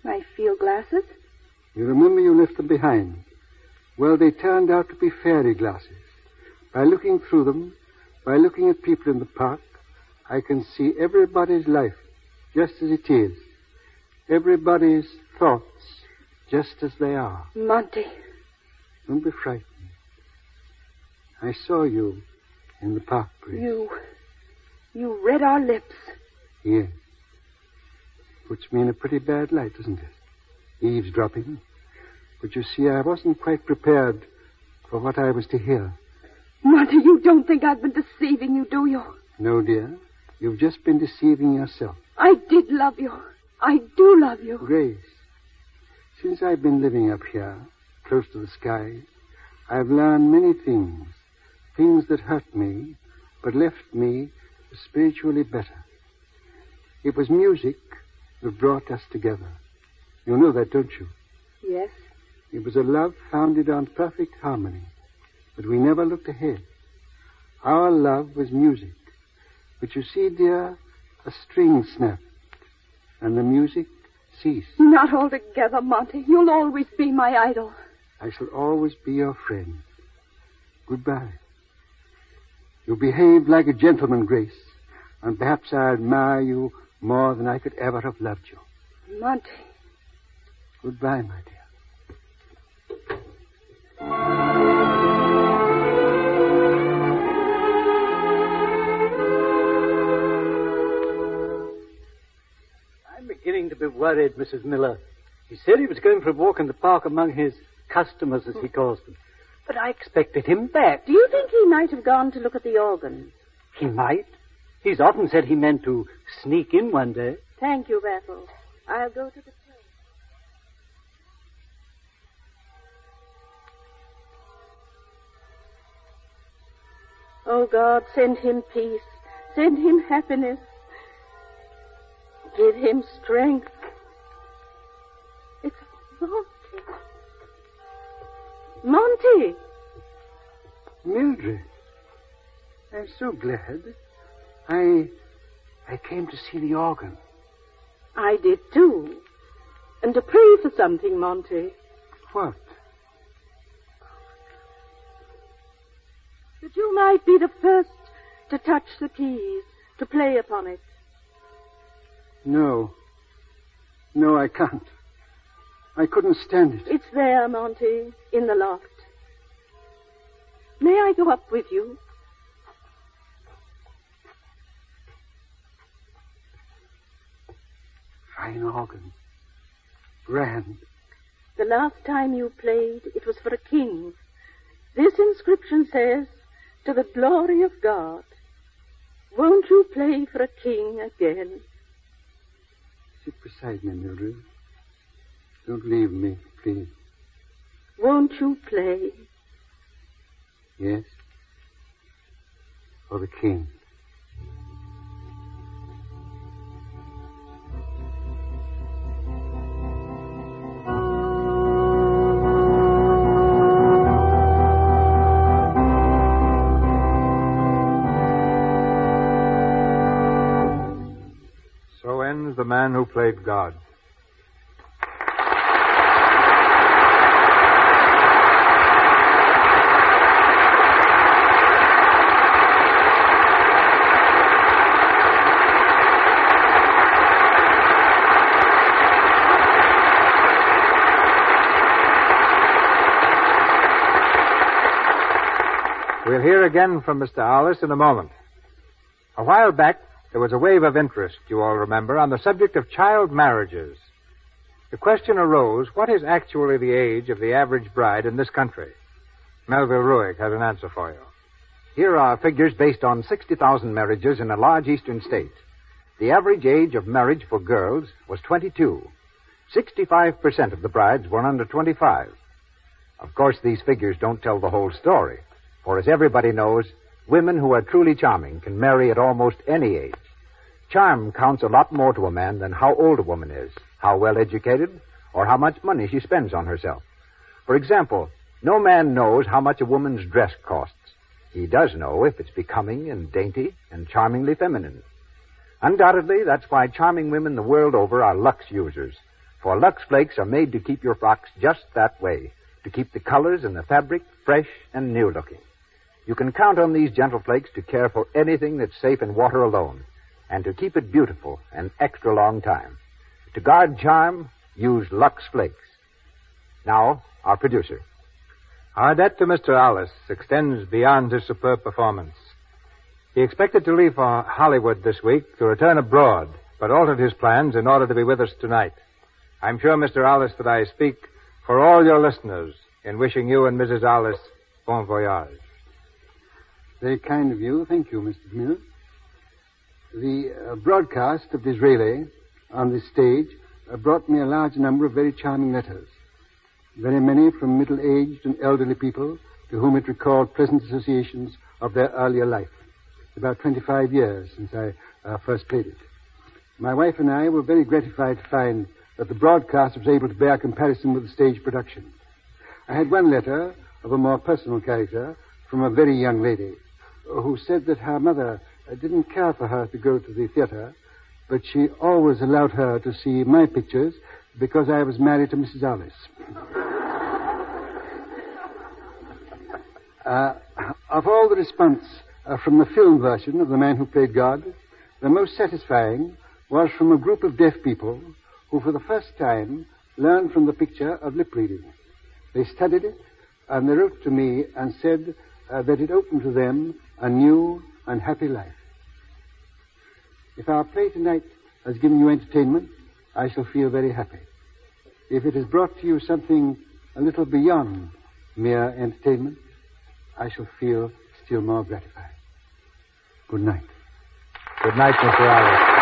My field glasses? You remember you left them behind. Well, they turned out to be fairy glasses. By looking through them, by looking at people in the park, I can see everybody's life just as it is. Everybody's thoughts just as they are. Monty. Don't be frightened. I saw you in the park, Grace. You read our lips. Yes. Puts me in a pretty bad light, doesn't it? Eavesdropping. But you see, I wasn't quite prepared for what I was to hear. Monty, you don't think I've been deceiving you, do you? No, dear. You've just been deceiving yourself. I did love you. I do love you. Grace, since I've been living up here, close to the sky, I've learned many things. Things that hurt me, but left me spiritually better. It was music that brought us together. You know that, don't you? Yes. It was a love founded on perfect harmony, but we never looked ahead. Our love was music. But you see, dear, a string snapped, and the music ceased. Not altogether, Monty. You'll always be my idol. I shall always be your friend. Goodbye. You behaved like a gentleman, Grace, and perhaps I admire you more than I could ever have loved you. Monty. Goodbye, my dear. I'm beginning to be worried, Mrs. Miller. He said he was going for a walk in the park among his customers, as he calls them. But I expected him back. Do you think he might have gone to look at the organ? He might. He's often said he meant to sneak in one day. Thank you, Bethel. I'll go to the train. Oh, God, send him peace. Send him happiness. Give him strength. It's Monty. Monty! Mildred, I'm so glad. I came to see the organ. I did, too. And to pray for something, Monty. What? That you might be the first to touch the keys, to play upon it. No, I can't. I couldn't stand it. It's there, Monty, in the loft. May I go up with you? Fine organ. Grand. The last time you played, it was for a king. This inscription says, to the glory of God. Won't you play for a king again? Sit beside me, Mildred. Don't leave me, please. Won't you play? Yes. For the king. So ends The Man Who Played God. We'll hear again from Mr. Hollis in a moment. A while back, there was a wave of interest, you all remember, on the subject of child marriages. The question arose, what is actually the age of the average bride in this country? Melville Ruick has an answer for you. Here are figures based on 60,000 marriages in a large eastern state. The average age of marriage for girls was 22. 65% of the brides were under 25. Of course, these figures don't tell the whole story. For as everybody knows, women who are truly charming can marry at almost any age. Charm counts a lot more to a man than how old a woman is, how well educated, or how much money she spends on herself. For example, no man knows how much a woman's dress costs. He does know if it's becoming and dainty and charmingly feminine. Undoubtedly, that's why charming women the world over are Lux users. For Lux Flakes are made to keep your frocks just that way, to keep the colors and the fabric fresh and new looking. You can count on these gentle flakes to care for anything that's safe in water alone, and to keep it beautiful an extra long time. To guard charm, use Lux Flakes. Now, our producer. Our debt to Mr. Alice extends beyond his superb performance. He expected to leave for Hollywood this week to return abroad, but altered his plans in order to be with us tonight. I'm sure, Mr. Alice, that I speak for all your listeners in wishing you and Mrs. Alice bon voyage. Very kind of you. Thank you, Mr. Mill. The broadcast of Disraeli on this stage brought me a large number of very charming letters. Very many from middle-aged and elderly people to whom it recalled pleasant associations of their earlier life. It's about 25 years since I first played it. My wife and I were very gratified to find that the broadcast was able to bear comparison with the stage production. I had one letter of a more personal character from a very young lady who said that her mother didn't care for her to go to the theater, but she always allowed her to see my pictures because I was married to Mrs. Alice. Of all the response from the film version of The Man Who Played God, the most satisfying was from a group of deaf people who for the first time learned from the picture of lip reading. They studied it, and they wrote to me and said that it opened to them a new and happy life. If our play tonight has given you entertainment, I shall feel very happy. If it has brought to you something a little beyond mere entertainment, I shall feel still more gratified. Good night. Good night, Mr. Alice.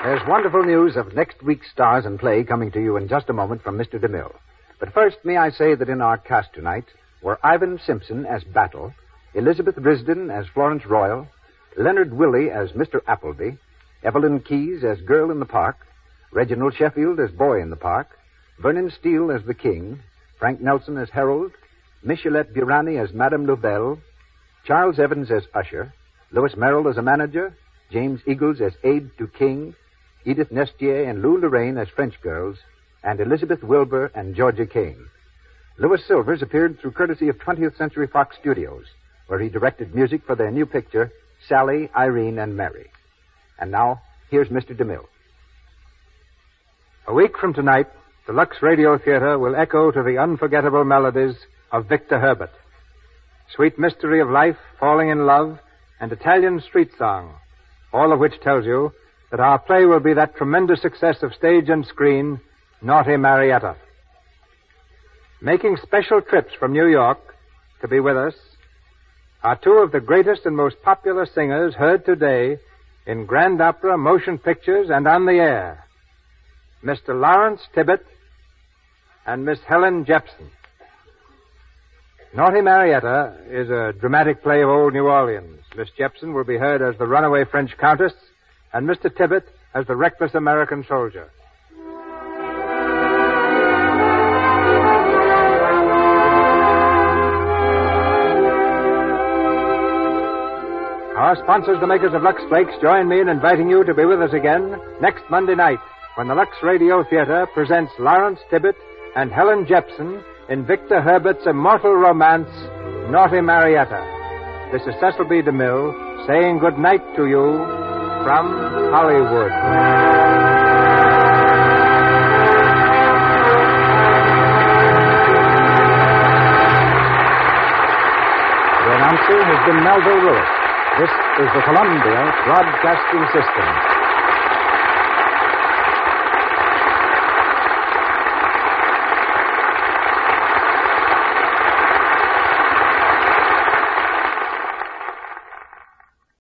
There's wonderful news of next week's stars and play coming to you in just a moment from Mr. DeMille. But first, may I say that in our cast tonight were Ivan Simpson as Battle, Elizabeth Risden as Florence Royal, Leonard Willey as Mr. Appleby, Evelyn Keyes as Girl in the Park, Reginald Sheffield as Boy in the Park, Vernon Steele as the King, Frank Nelson as Harold, Michelet Burani as Madame Loubelle, Charles Evans as Usher, Louis Merrill as a manager, James Eagles as aide to King, Edith Nestier and Lou Lorraine as French girls, and Elizabeth Wilbur and Georgia Kane. Louis Silvers appeared through courtesy of 20th Century Fox Studios, where he directed music for their new picture, Sally, Irene, and Mary. And now, here's Mr. DeMille. A week from tonight, the Lux Radio Theater will echo to the unforgettable melodies of Victor Herbert. Sweet Mystery of Life, Falling in Love, and Italian Street Song, all of which tells you that our play will be that tremendous success of stage and screen, Naughty Marietta. Making special trips from New York to be with us are two of the greatest and most popular singers heard today in grand opera, motion pictures, and on the air. Mr. Lawrence Tibbett and Miss Helen Jepson. Naughty Marietta is a dramatic play of old New Orleans. Miss Jepson will be heard as the runaway French countess, and Mr. Tibbett as the reckless American soldier. Our sponsors, the makers of Lux Flakes, join me in inviting you to be with us again next Monday night when the Lux Radio Theater presents Lawrence Tibbett and Helen Jepson in Victor Herbert's immortal romance, Naughty Marietta. This is Cecil B. DeMille saying good night to you from Hollywood. The announcer has been Melville Lewis. This is the Columbia Broadcasting System.